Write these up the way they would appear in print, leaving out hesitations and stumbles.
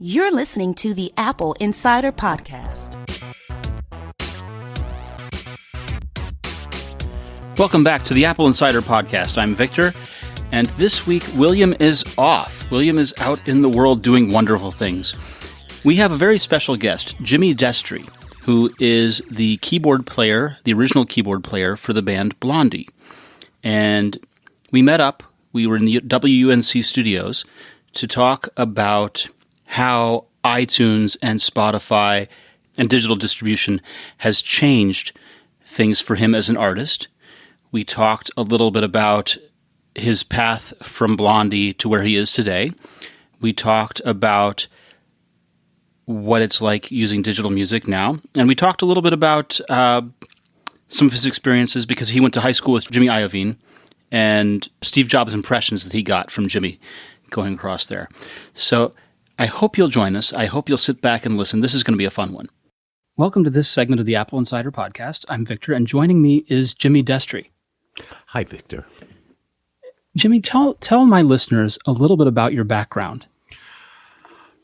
You're listening to the Apple Insider Podcast. Welcome back to the Apple Insider Podcast. I'm Victor, and this week William is off. William is out in the world doing wonderful things. We have a very special guest, Jimmy Destri, who is the keyboard player, the original keyboard player for the band Blondie. And we met up, we were in the WUNC studios to talk about how iTunes and Spotify and digital distribution has changed things for him as an artist. We talked a little bit about his path from Blondie to where he is today. We talked about what it's like using digital music now. And we talked a little bit about some of his experiences because he went to high school with Jimmy Iovine and Steve Jobs impressions that he got from Jimmy going across there. So I hope you'll join us. I hope you'll sit back and listen. This is going to be a fun one. Welcome to this segment of the Apple Insider Podcast. I'm Victor, and joining me is Jimmy Destri. Hi, Victor. Jimmy, tell my listeners a little bit about your background.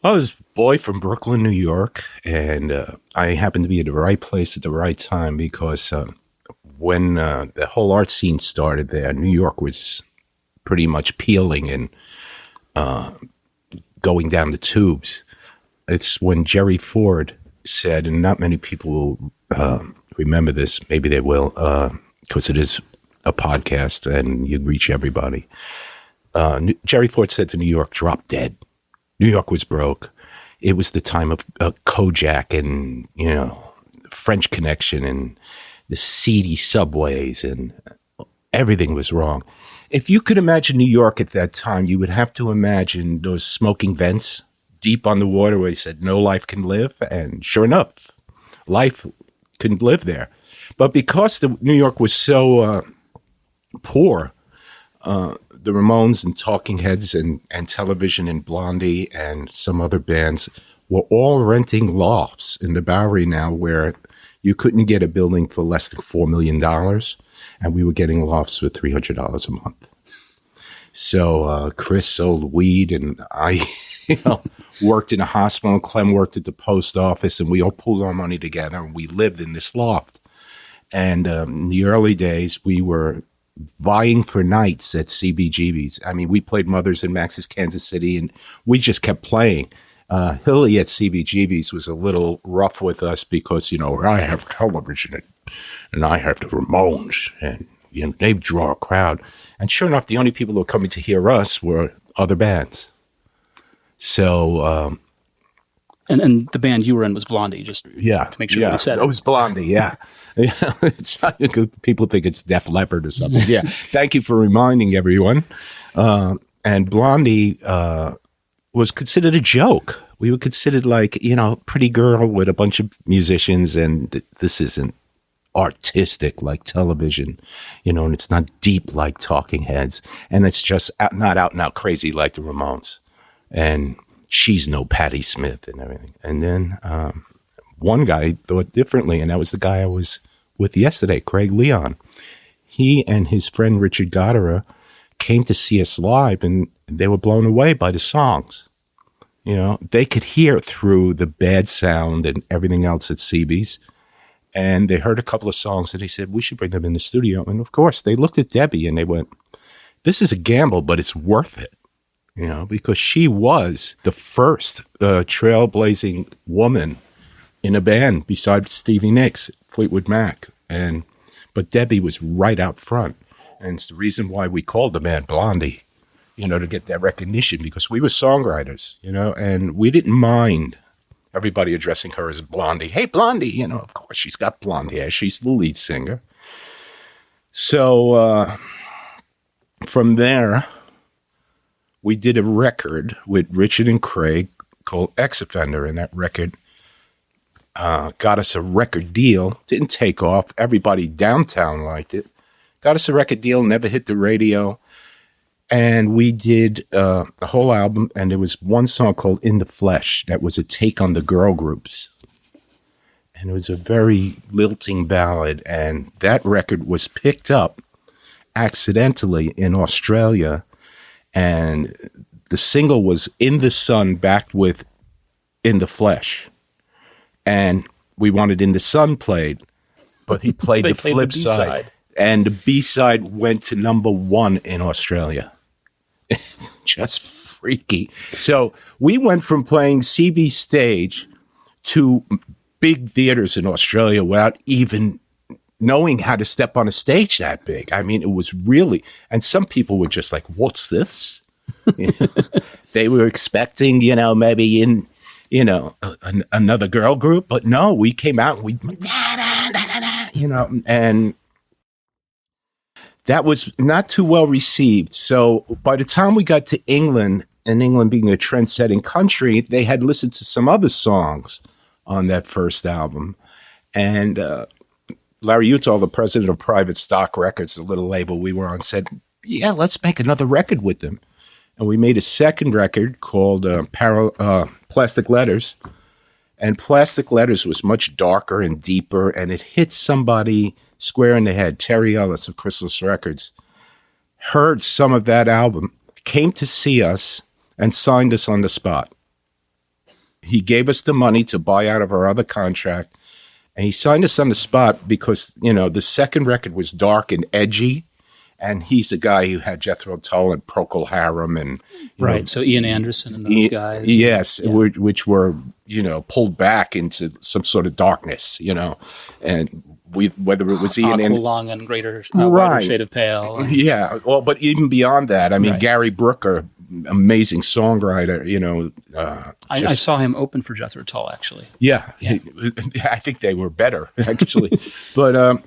I was a boy from Brooklyn, New York, and I happened to be at the right place at the right time because when the whole art scene started there, New York was pretty much peeling and going down the tubes. It's when Jerry Ford said, and not many people will remember this, maybe they will, because it is a podcast and you reach everybody. Jerry Ford said to New York, drop dead. New York was broke. It was the time of Kojak and, French Connection and the seedy subways, and everything was wrong. If you could imagine New York at that time, you would have to imagine those smoking vents deep on the water where he said, no life can live. And sure enough, life couldn't live there. But because New York was so poor, the Ramones and Talking Heads and Television and Blondie and some other bands were all renting lofts in the Bowery now where you couldn't get a building for less than $4 million. And we were getting lofts for $300 a month. So Chris sold weed, and I worked in a hospital, and Clem worked at the post office, and we all pulled our money together, and we lived in this loft. And in the early days, we were vying for nights at CBGB's. I mean, we played Mothers and Max's Kansas City, and we just kept playing. Hilly at CBGB's was a little rough with us because, I have television and I have the Ramones, and they draw a crowd. And sure enough, the only people who were coming to hear us were other bands. So, and the band you were in was Blondie, just to make sure we said it was Blondie. Yeah, people think it's Def Leppard or something. Yeah, thank you for reminding everyone. And Blondie was considered a joke. We were considered like pretty girl with a bunch of musicians, and this isn't artistic like Television, and it's not deep like Talking Heads, and it's just not out and out crazy like the Ramones, and she's no Patti Smith and everything. And then one guy thought differently, and that was the guy I was with yesterday, Craig Leon. He and his friend Richard Goddard came to see us live, and they were blown away by the songs. They could hear through the bad sound and everything else at CB's. And they heard a couple of songs and they said, we should bring them in the studio. And of course, they looked at Debbie and they went, this is a gamble, but it's worth it, because she was the first trailblazing woman in a band besides Stevie Nicks, Fleetwood Mac. But Debbie was right out front. And it's the reason why we called the band Blondie, to get that recognition, because we were songwriters, and we didn't mind everybody addressing her as Blondie. Hey, Blondie, of course she's got blonde hair. She's the lead singer. So from there, we did a record with Richard and Craig called Ex Offender, and that record got us a record deal. Didn't take off. Everybody downtown liked it. Got us a record deal, never hit the radio. And we did the whole album, and there was one song called In the Flesh that was a take on the girl groups. And it was a very lilting ballad, and that record was picked up accidentally in Australia, and the single was In the Sun, backed with In the Flesh. And We Wanted In the Sun played, but he played the flip side. And the B-side went to number 1 in Australia. Just freaky. So we went from playing CB stage to big theaters in Australia without even knowing how to step on a stage that big. I mean, it was really, and some people were just like, what's this? They were expecting, maybe in, another girl group, but no, we came out and we, and that was not too well received. So by the time we got to England, and England being a trend-setting country, they had listened to some other songs on that first album. And Larry Uttal, the president of Private Stock Records, the little label we were on, said, yeah, let's make another record with them. And we made a second record called Plastic Letters. And Plastic Letters was much darker and deeper, and it hit somebody square in the head. Terry Ellis of Chrysalis Records heard some of that album, came to see us, and signed us on the spot. He gave us the money to buy out of our other contract, and he signed us on the spot because, the second record was dark and edgy, and he's a guy who had Jethro Tull and Procol Harum and so Ian Anderson and those guys. Yes, yeah. which were pulled back into some sort of darkness, and whether it was Ian and Long and Greater Shade of Pale. Yeah, well, but even beyond that, I mean, Gary Brooker, amazing songwriter, I saw him open for Jethro Tull, actually. Yeah. I think they were better, actually. But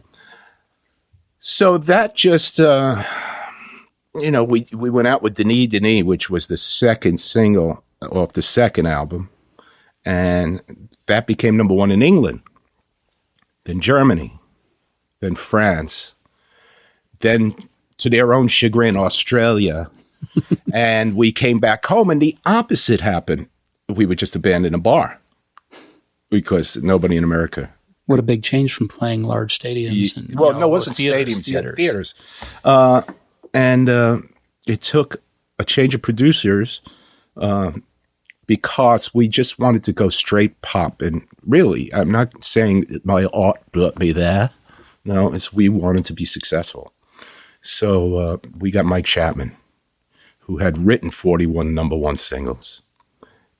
so that just, we went out with Denis Denis, which was the second single off the second album, and that became number 1 in England, then Germany, then France, then, to their own chagrin, Australia. And we came back home, and the opposite happened. We were just abandoned a bar because nobody in America. What a big change from playing large stadiums. And, no, it wasn't stadiums yet, theaters. And it took a change of producers because we just wanted to go straight pop. And really, I'm not saying it might ought to be there. No, it's we wanted to be successful. So we got Mike Chapman, who had written 41 number 1 singles.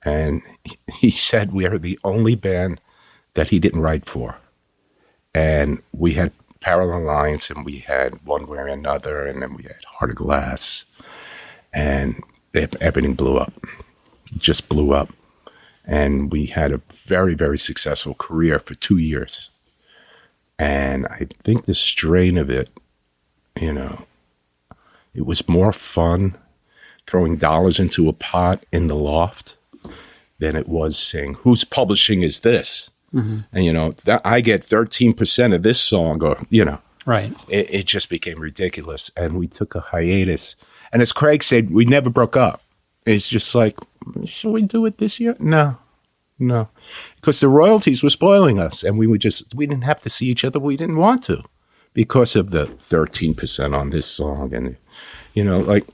And he said we are the only band that he didn't write for. And we had Parallel Lines, and we had One Way or Another, and then we had Heart of Glass. And everything blew up. Just blew up. And we had a very, very successful career for 2 years. And I think the strain of it, it was more fun throwing dollars into a pot in the loft than it was saying, whose publishing is this? Mm-hmm. And, that I get 13% of this song, or, Right. It just became ridiculous. And we took a hiatus. And as Craig said, we never broke up. It's just like, should we do it this year? No. Because the royalties were spoiling us. And we didn't have to see each other. We didn't want to because of the 13% on this song. And, like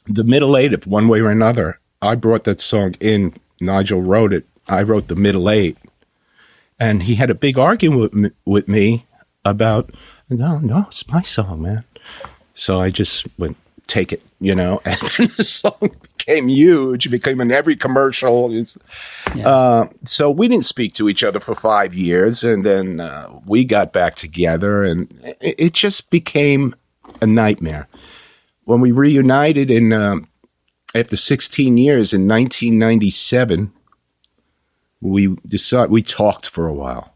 the middle 8 of One Way or Another, I brought that song in. Nigel wrote it. I wrote the middle 8. And he had a big argument with me about, no, it's my song, man. So I just went, take it, and then the song became huge. It became in every commercial. So we didn't speak to each other for 5 years. And then we got back together, and it just became a nightmare. When we reunited after 16 years in 1997, we talked for a while.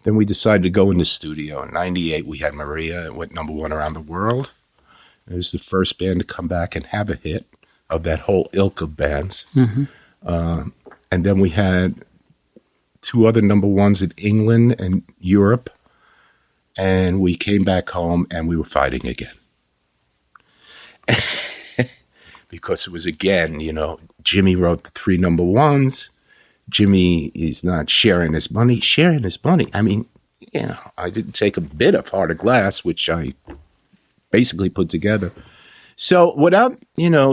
Then we decided to go in the studio. In 98, we had Maria. It went number 1 around the world. It was the first band to come back and have a hit of that whole ilk of bands. Mm-hmm. And then we had 2 other number 1s in England and Europe. And we came back home and we were fighting again. Because it was, again, Jimmy wrote the 3 number 1s. Jimmy is not sharing his money. I mean, I didn't take a bit of Heart of Glass, which I basically put together. So without,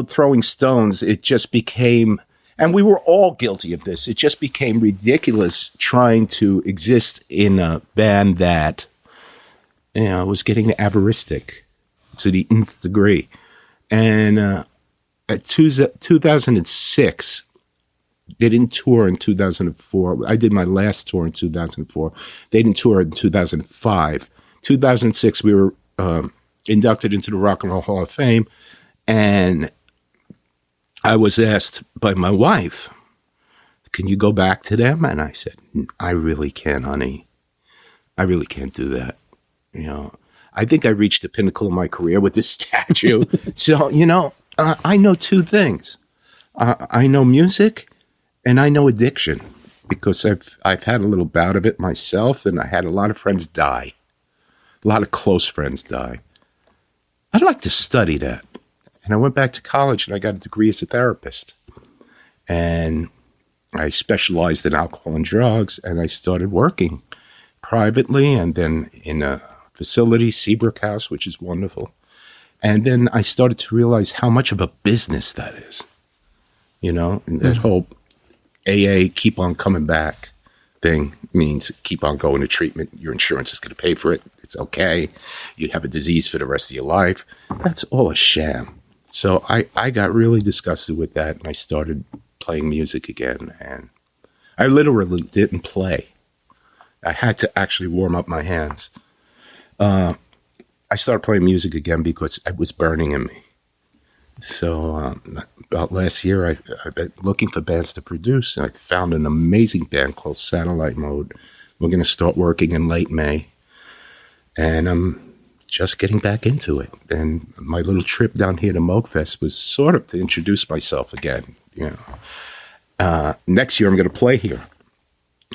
throwing stones, it just became, And we were all guilty of this. It just became ridiculous trying to exist in a band that, was getting avaristic to the nth degree. And at 2006, they didn't tour in 2004. I did my last tour in 2004. They didn't tour in 2005. 2006, we were inducted into the Rock and Roll Hall of Fame. And I was asked by my wife, can you go back to them? And I said, I really can't, honey. I really can't do that. I think I reached the pinnacle of my career with this statue. So, I know two things. I know music and I know addiction because I've had a little bout of it myself, and I had a lot of friends die. A lot of close friends die. I'd like to study that. And I went back to college and I got a degree as a therapist. And I specialized in alcohol and drugs, and I started working privately and then in a facility, Seabrook House, which is wonderful. And then I started to realize how much of a business that is. And that whole AA, keep on coming back thing means keep on going to treatment. Your insurance is going to pay for it. It's okay. You have a disease for the rest of your life. That's all a sham. So I got really disgusted with that, and I started playing music again. And I literally didn't play. I had to actually warm up my hands. I started playing music again because it was burning in me. So about last year, I've been looking for bands to produce, and I found an amazing band called Satellite Mode. We're going to start working in late May, and I'm just getting back into it. And my little trip down here to Moogfest was sort of to introduce myself again. Next year, I'm going to play here,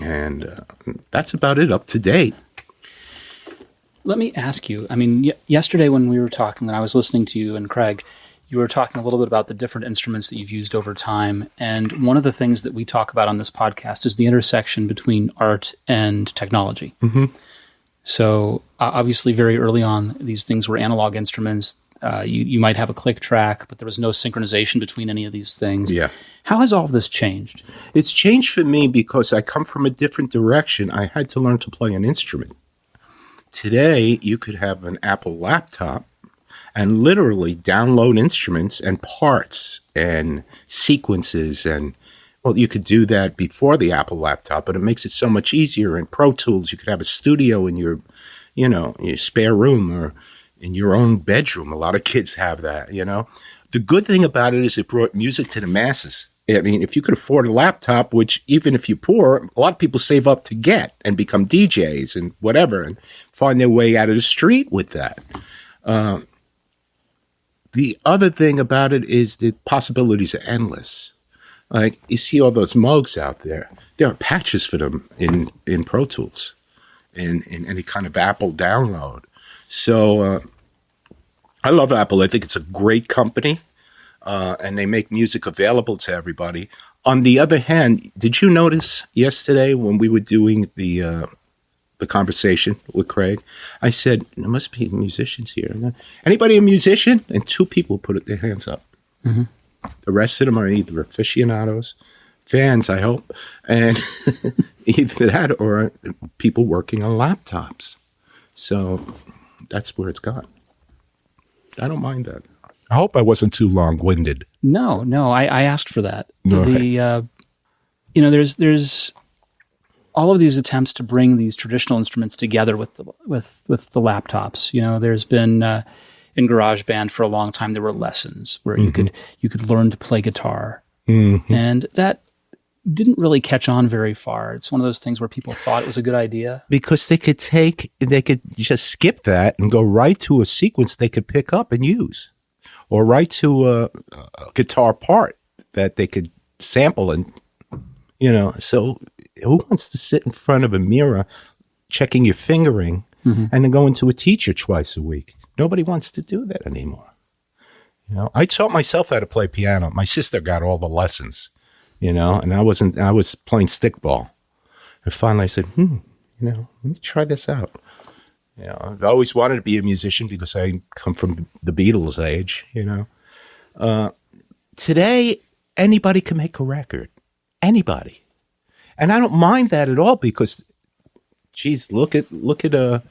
and that's about it up to date. Let me ask you, yesterday when we were talking, when I was listening to you and Craig, you were talking a little bit about the different instruments that you've used over time. And one of the things that we talk about on this podcast is the intersection between art and technology. Mm-hmm. So obviously very early on, these things were analog instruments. You might have a click track, but there was no synchronization between any of these things. Yeah. How has all of this changed? It's changed for me because I come from a different direction. I had to learn to play an instrument. Today, you could have an Apple laptop and literally download instruments and parts and sequences. And, you could do that before the Apple laptop, but it makes it so much easier. In Pro Tools, you could have a studio in your spare room or in your own bedroom. A lot of kids have that, The good thing about it is it brought music to the masses. If you could afford a laptop, which even if you're poor, a lot of people save up to get and become DJs and whatever and find their way out of the street with that. The other thing about it is the possibilities are endless. Like, you see all those Moogs out there. There are patches for them in Pro Tools, in any kind of Apple download. So I love Apple. I think it's a great company. And they make music available to everybody. On the other hand, did you notice yesterday when we were doing the conversation with Craig? I said, there must be musicians here. Anybody a musician? And two people put their hands up. Mm-hmm. The rest of them are either aficionados, fans, I hope, and either that or people working on laptops. So that's where it's gone. I don't mind that. I hope I wasn't too long-winded. No, I asked for that. Right. There's all of these attempts to bring these traditional instruments together with the laptops. There's been in GarageBand for a long time there were lessons where you could learn to play guitar, and that didn't really catch on very far. It's one of those things where people thought it was a good idea because they could just skip that and go right to a sequence they could pick up and use. Or right to a guitar part that they could sample and, so who wants to sit in front of a mirror checking your fingering and then going to a teacher twice a week? Nobody wants to do that anymore. I taught myself how to play piano. My sister got all the lessons, and I was playing stickball. And finally I said, let me try this out. I've always wanted to be a musician because I come from the Beatles age, Today, anybody can make a record. Anybody. And I don't mind that at all because, geez, look at the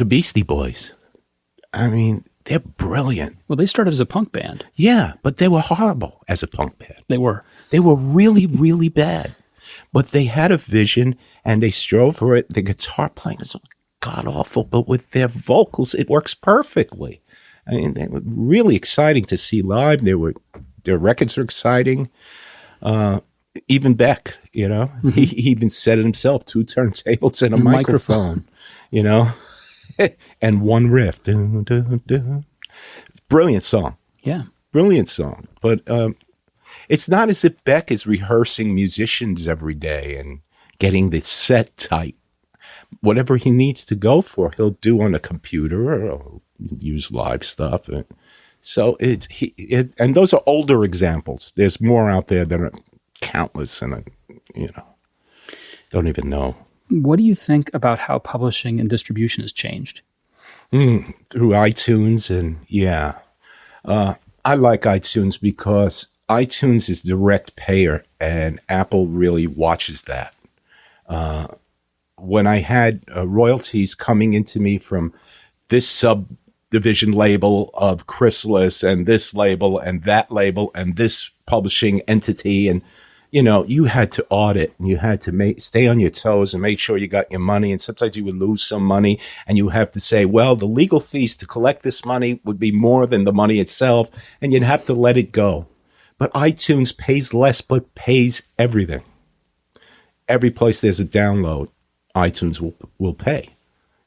Beastie Boys. I mean, they're brilliant. Well, they started as a punk band. Yeah, but they were horrible as a punk band. They were. They were really, really bad. But they had a vision and they strove for it. The guitar playing is god-awful, but with their vocals, it works perfectly. I mean, they were really exciting to see live. Their records are exciting. Even Beck, you know, he even said it himself, 2 turntables and a microphone, you know, and one riff. Dun, dun, dun. Brilliant song. Yeah. Brilliant song. But it's not as if Beck is rehearsing musicians every day and getting the set tight. Whatever he needs to go for, he'll do on a computer or use live stuff. So and those are older examples. There's more out there that are countless, and don't even know. What do you think about how publishing and distribution has changed? Through iTunes, and I like iTunes because iTunes is direct payer, and Apple really watches that. When I had royalties coming into me from this subdivision label of Chrysalis and this label and that label and this publishing entity, and you had to audit and you had to stay on your toes and make sure you got your money. And sometimes you would lose some money and you have to say, well, the legal fees to collect this money would be more than the money itself, and you'd have to let it go. But iTunes pays less but pays everything. Every place there's a download, iTunes will pay.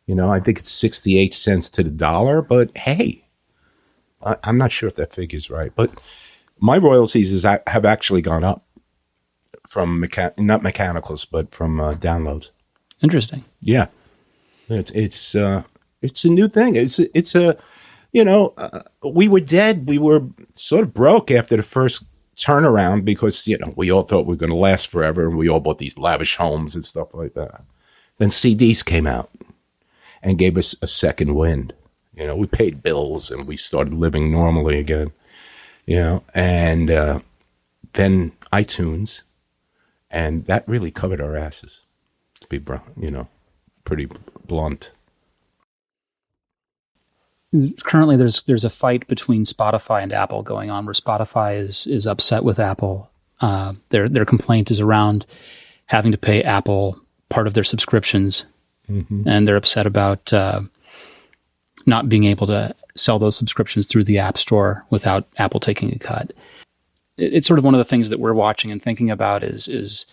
I think it's 68 cents to the dollar, but hey, I'm not sure if that figure's right. But my royalties have actually gone up from not mechanicals, but from downloads. Interesting. Yeah, it's a new thing. We were dead. We were sort of broke after the first turnaround because we all thought we were going to last forever, and we all bought these lavish homes and stuff like that. Then CDs came out and gave us a second wind. We paid bills and we started living normally again. And then iTunes, and that really covered our asses, to be pretty blunt. Currently, there's a fight between Spotify and Apple going on, where Spotify is upset with Apple. Their complaint is around having to pay Apple part of their subscriptions, and they're upset about not being able to sell those subscriptions through the App Store without Apple taking a cut. It's sort of one of the things that we're watching and thinking about is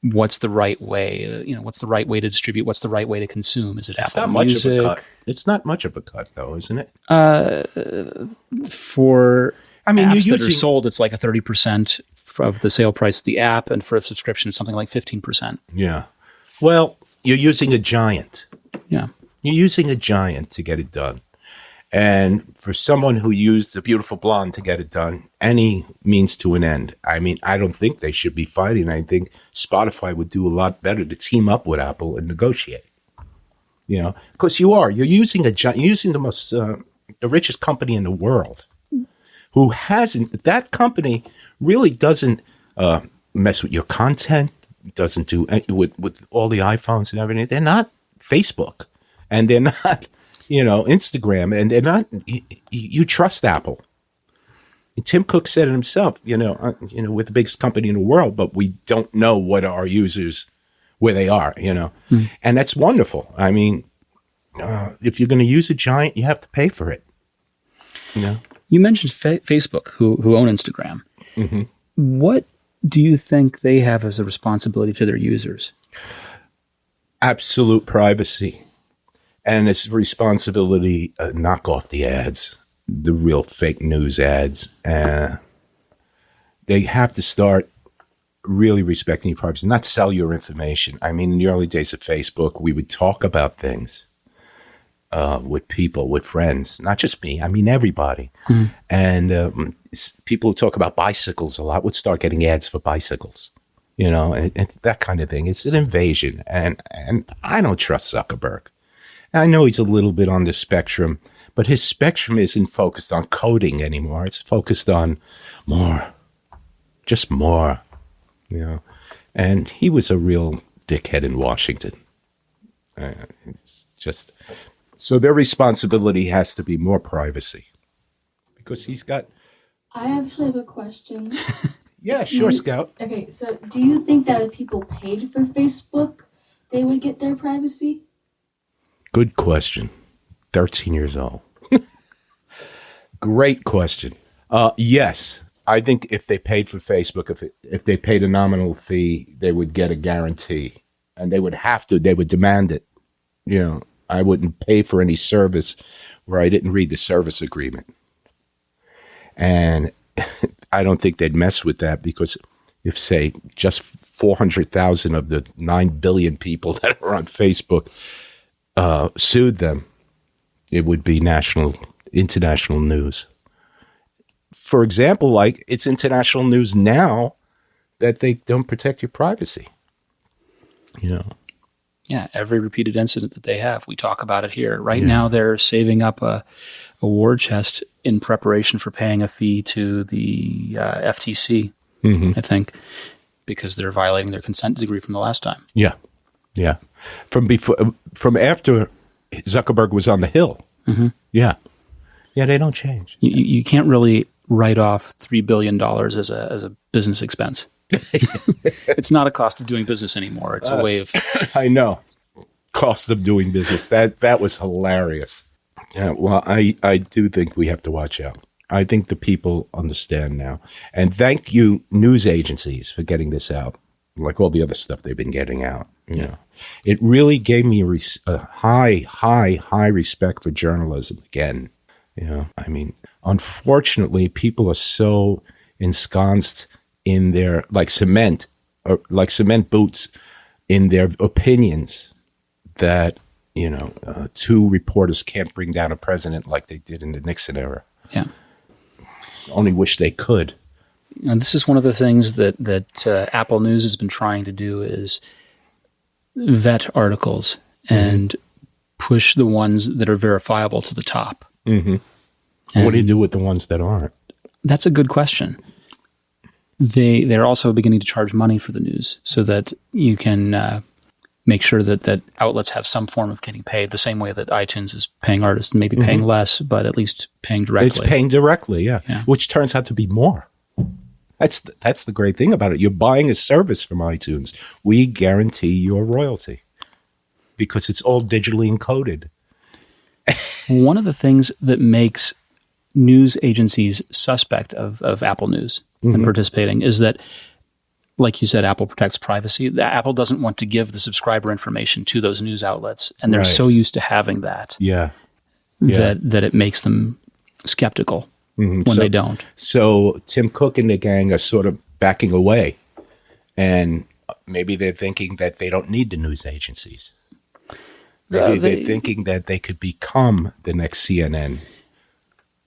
what's the right way? What's the right way to distribute? What's the right way to consume? Is it Apple Music? Much of a cut. It's not much of a cut, though, isn't it? For apps that are using sold, it's like a 30% of the sale price of the app, and for a subscription, it's something like 15%. Yeah. Well, you're using a giant. Yeah. You're using a giant to get it done. And for someone who used The Beautiful Blonde to get it done, any means to an end. I don't think they should be fighting. I think Spotify would do a lot better to team up with Apple and negotiate. Because you're using a giant, you're using the richest company in the world, who hasn't. That company really doesn't mess with your content. Doesn't do with all the iPhones and everything. They're not Facebook, and they're not. Instagram, and they're not. You trust Apple. And Tim Cook said it himself. We're the biggest company in the world, but we don't know what our users, where they are. And that's wonderful. If you're going to use a giant, you have to pay for it. You mentioned Facebook, who own Instagram. Mm-hmm. What do you think they have as a responsibility to their users? Absolute privacy. And it's responsibility, knock off the ads, the real fake news ads. They have to start really respecting your privacy, not sell your information. In the early days of Facebook, we would talk about things with people, with friends, not just me. Everybody. Mm. And people who talk about bicycles a lot would start getting ads for bicycles, and that kind of thing. It's an invasion. And I don't trust Zuckerberg. I know he's a little bit on the spectrum, But his spectrum isn't focused on coding anymore. It's focused on more, just more, you know. And he was a real dickhead in Washington. It's just so their responsibility has to be more privacy because he's got. I actually have a question. Yeah, sure, Scout. Okay, so do you think that if people paid for Facebook, they would get their privacy? Good question. 13 years old. Great question. Yes, I think if they paid for Facebook, if they paid a nominal fee, they would get a guarantee, and they would have to. They would demand it. You know, I wouldn't pay for any service where I didn't read the service agreement, and I don't think they'd mess with that because if, say, just 400,000 of the 9 billion people that are on Facebook sued them, it would be international news. For example, like it's international news now that they don't protect your privacy. You know. Yeah, every repeated incident that they have, we talk about it here. Right now, they're saving up a war chest in preparation for paying a fee to the FTC, I think, because they're violating their consent decree from the last time. Yeah, yeah. From after Zuckerberg was on the Hill. Yeah, they don't change. You can't really write off $3 billion as a business expense. It's not a cost of doing business anymore. It's a way of. I know. Cost of doing business. That was hilarious. Yeah, well, I do think we have to watch out. I think the people understand now. And thank you, news agencies, for getting this out, like all the other stuff they've been getting out. You know, it really gave me a high respect for journalism again. You know, I mean, unfortunately, people are so ensconced in their like cement boots in their opinions that, you know, two reporters can't bring down a president like they did in the Nixon era. Yeah. Only wish they could. And this is one of the things that Apple News has been trying to do is vet articles and push the ones that are verifiable to the top. What do you do with the ones that aren't? That's a good question. They're also beginning to charge money for the news so that you can make sure that outlets have some form of getting paid the same way that iTunes is paying artists, maybe paying less, but at least paying directly. It's paying directly, yeah. Which turns out to be more. That's the great thing about it. You're buying a service from iTunes. We guarantee your royalty because it's all digitally encoded. One of the things that makes news agencies suspect of Apple News and participating is that, like you said, Apple protects privacy. Apple doesn't want to give the subscriber information to those news outlets, and they're so used to having that that it makes them skeptical when they don't. So Tim Cook and the gang are sort of backing away, and maybe they're thinking that they don't need the news agencies. Maybe they're thinking that they could become the next CNN.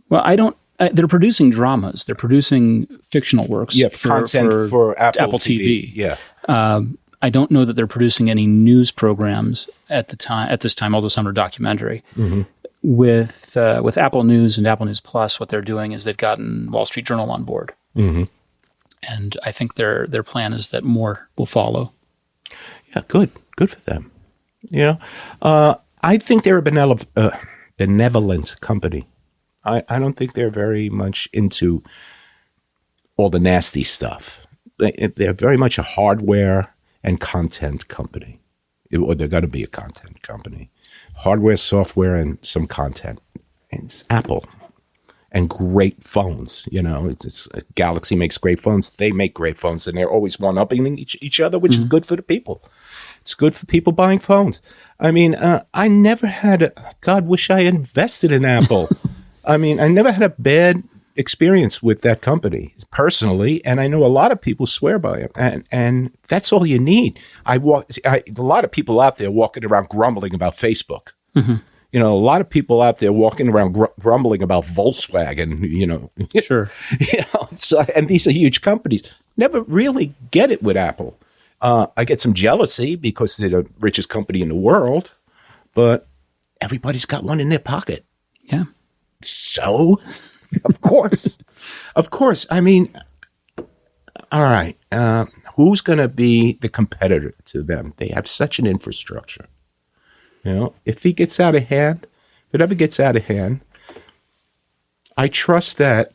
Well, they're producing dramas. They're producing fictional works. Yeah, content for Apple TV. Yeah. I don't know that they're producing any news programs at this time, although some are documentary. With Apple News and Apple News Plus, what they're doing is they've gotten Wall Street Journal on board. And I think their plan is that more will follow. Yeah, good for them. You know, I think they're a benevolent company. I don't think they're very much into all the nasty stuff. They're very much a hardware and content company. Or they're going to be a content company. Hardware, software, and some content. And it's Apple. And great phones. You know, Galaxy makes great phones. They make great phones. And they're always one-upping each other, which is good for the people. It's good for people buying phones. I mean, I never had God, wish I invested in Apple. I mean, I never had a bad experience with that company personally, and I know a lot of people swear by it, and that's all you need. A lot of people out there walking around grumbling about Facebook. You know, a lot of people out there walking around grumbling about Volkswagen. You know, sure. You know, and these are huge companies. Never really get it with Apple. I get some jealousy because they're the richest company in the world, but everybody's got one in their pocket. Yeah. So, of course. Of course. I mean, all right. Who's going to be the competitor to them? They have such an infrastructure. You know, if he gets out of hand, if it ever gets out of hand, I trust that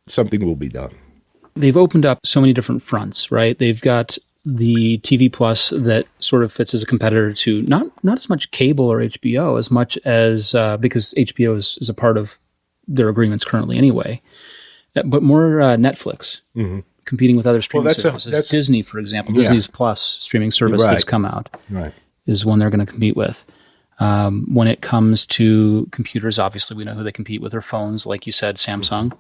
something will be done. They've opened up so many different fronts, right? They've got the TV Plus that sort of fits as a competitor to not as much cable or HBO as much as because HBO is a part of their agreements currently anyway, but more Netflix competing with other streaming services. That's Disney, for example, Disney's Plus streaming service that's come out is one they're going to compete with. When it comes to computers, obviously we know who they compete with, or phones, like you said, Samsung.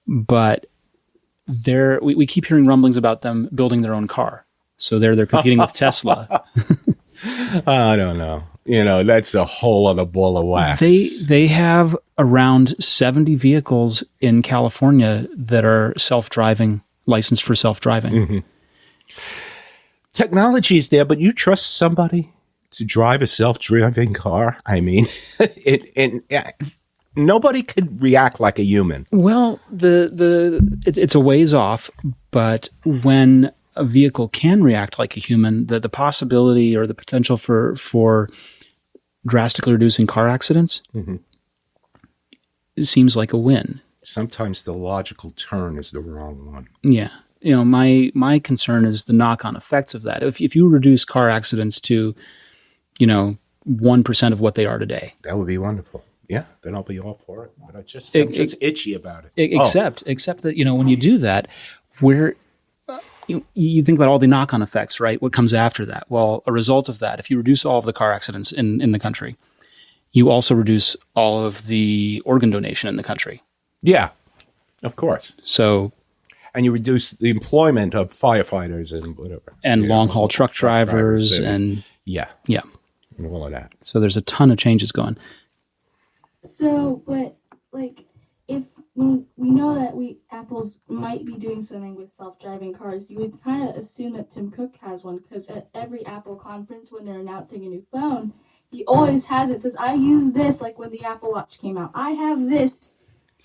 But we keep hearing rumblings about them building their own car. So they're competing with Tesla. I don't know. You know, that's a whole other ball of wax. They have around 70 vehicles in California that are self-driving, licensed for self-driving. Technology is there, but you trust somebody to drive a self-driving car? I mean, nobody could react like a human. Well, it's a ways off, but when a vehicle can react like a human, the possibility or the potential for drastically reducing car accidents it seems like a win. Sometimes the logical turn is the wrong one. Yeah. You know, my concern is the knock-on effects of that. If you reduce car accidents to, 1% of what they are today. That would be wonderful. Yeah, then I'll be all for it. But I'm just itchy about it. Except that, when you do that, you think about all the knock-on effects, right? What comes after that? Well, a result of that, if you reduce all of the car accidents in the country, you also reduce all of the organ donation in the country. Yeah, of course. So, and you reduce the employment of firefighters and whatever. And long-haul truck drivers and yeah. And all of that. So there's a ton of changes going. So, but if we know that Apple's might be doing something with self-driving cars, you would kind of assume that Tim Cook has one, because at every Apple conference when they're announcing a new phone, he always has it. Says, I use this, like when the Apple Watch came out. I have this.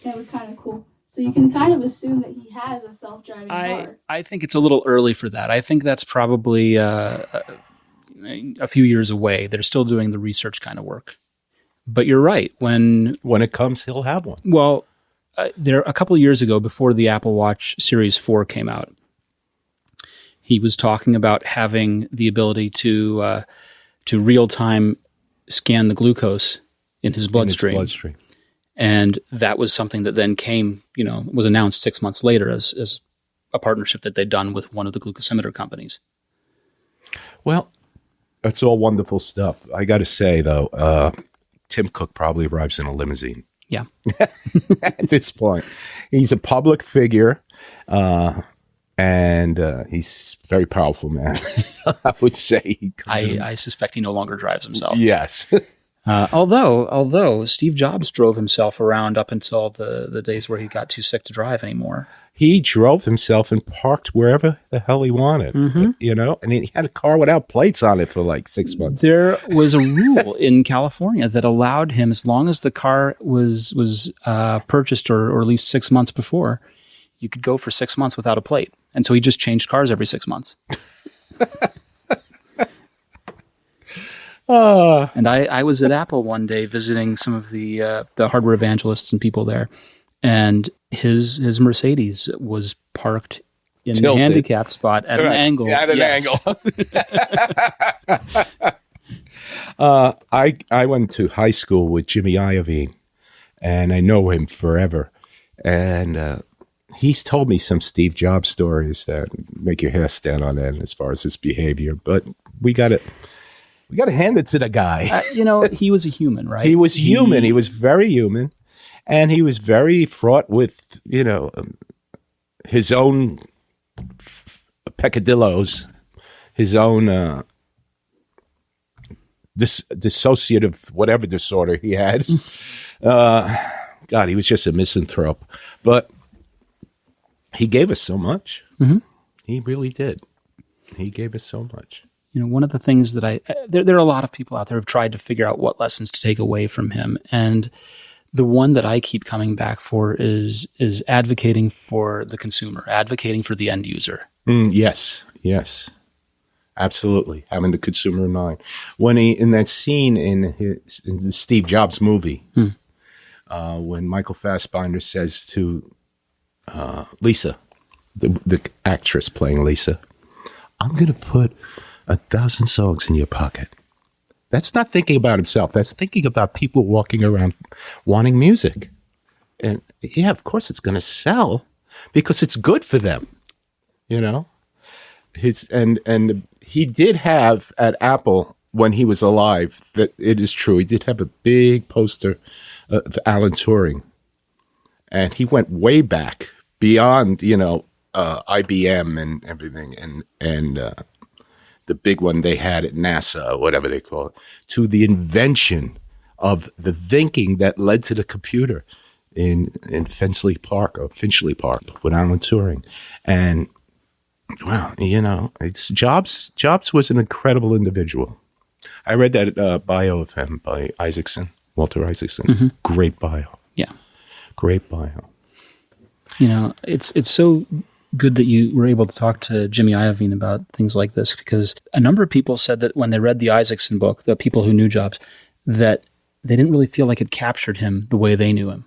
And it was kind of cool. So you can kind of assume that he has a self-driving car. I think it's a little early for that. I think that's probably a few years away. They're still doing the research kind of work. But you're right. When it comes, he'll have one. Well, there a couple of years ago, before the Apple Watch Series 4 came out, he was talking about having the ability to real-time scan the glucose in his bloodstream. And that was something that then came, was announced 6 months later as a partnership that they'd done with one of the glucosimeter companies. Well, that's all wonderful stuff. I got to say, though, Tim Cook probably arrives in a limousine. Yeah. At this point. He's a public figure, and he's a very powerful man. I would say. I suspect he no longer drives himself. Yes. Although Steve Jobs drove himself around up until the days where he got too sick to drive anymore. He drove himself and parked wherever the hell he wanted, and he had a car without plates on it for like 6 months. There was a rule in California that allowed him, as long as the car was purchased or at least 6 months before, you could go for 6 months without a plate. And so he just changed cars every 6 months. And I was at Apple one day visiting some of the hardware evangelists and people there, and his Mercedes was parked in the handicapped spot at an angle. At an angle. I went to high school with Jimmy Iovine, and I know him forever. And he's told me some Steve Jobs stories that make your hair stand on end as far as his behavior. But we got to hand it to the guy. He was a human, right? He was human. He was very human. And he was very fraught with, his own peccadillos, his own dissociative whatever disorder he had. God, he was just a misanthrope. But he gave us so much. Mm-hmm. He really did. He gave us so much. One of the things that there are a lot of people out there who've tried to figure out what lessons to take away from him. And the one that I keep coming back for is advocating for the consumer, advocating for the end user. Yes. Absolutely. Having the consumer in mind. When in that scene in the Steve Jobs movie, when Michael Fassbender says to Lisa, the actress playing Lisa, I'm going to put 1,000 songs in your pocket. That's not thinking about himself. That's thinking about people walking around wanting music. And yeah, of course it's going to sell because it's good for them, you know? And he did have at Apple when he was alive, that it is true, he did have a big poster of Alan Turing. And he went way back beyond, IBM and everything and the big one they had at NASA, or whatever they call it, to the invention of the thinking that led to the computer in Finchley Park with Alan Turing. And wow, it's Jobs was an incredible individual. I read that bio of him by Walter Isaacson. Mm-hmm. Great bio. Yeah. Great bio. It's so good that you were able to talk to Jimmy Iovine about things like this, because a number of people said that when they read the Isaacson book, the people who knew Jobs, that they didn't really feel like it captured him the way they knew him.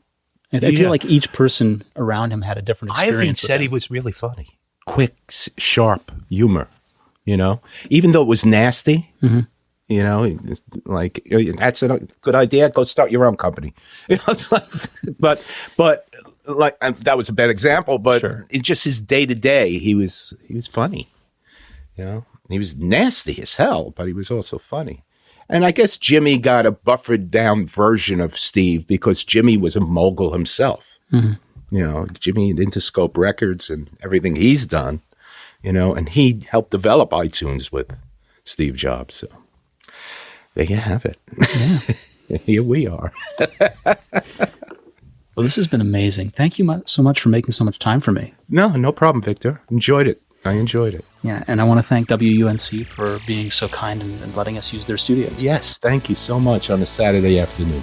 I feel like each person around him had a different experience. Iovine said he was really funny. Quick, sharp humor, even though it was nasty, like, that's a good idea. Go start your own company. But like, that was a bad example, but sure. It's just his day to day. He was funny, he was nasty as hell, but he was also funny. And I guess Jimmy got a buffered down version of Steve because Jimmy was a mogul himself. Mm-hmm. Jimmy at Interscope Records and everything he's done, and he helped develop iTunes with Steve Jobs. So there you have it. Yeah. Here we are. Well, this has been amazing. Thank you so much for making so much time for me. No problem, Victor. Enjoyed it. I enjoyed it. Yeah, and I want to thank WUNC for being so kind and letting us use their studios. Yes, thank you so much on a Saturday afternoon.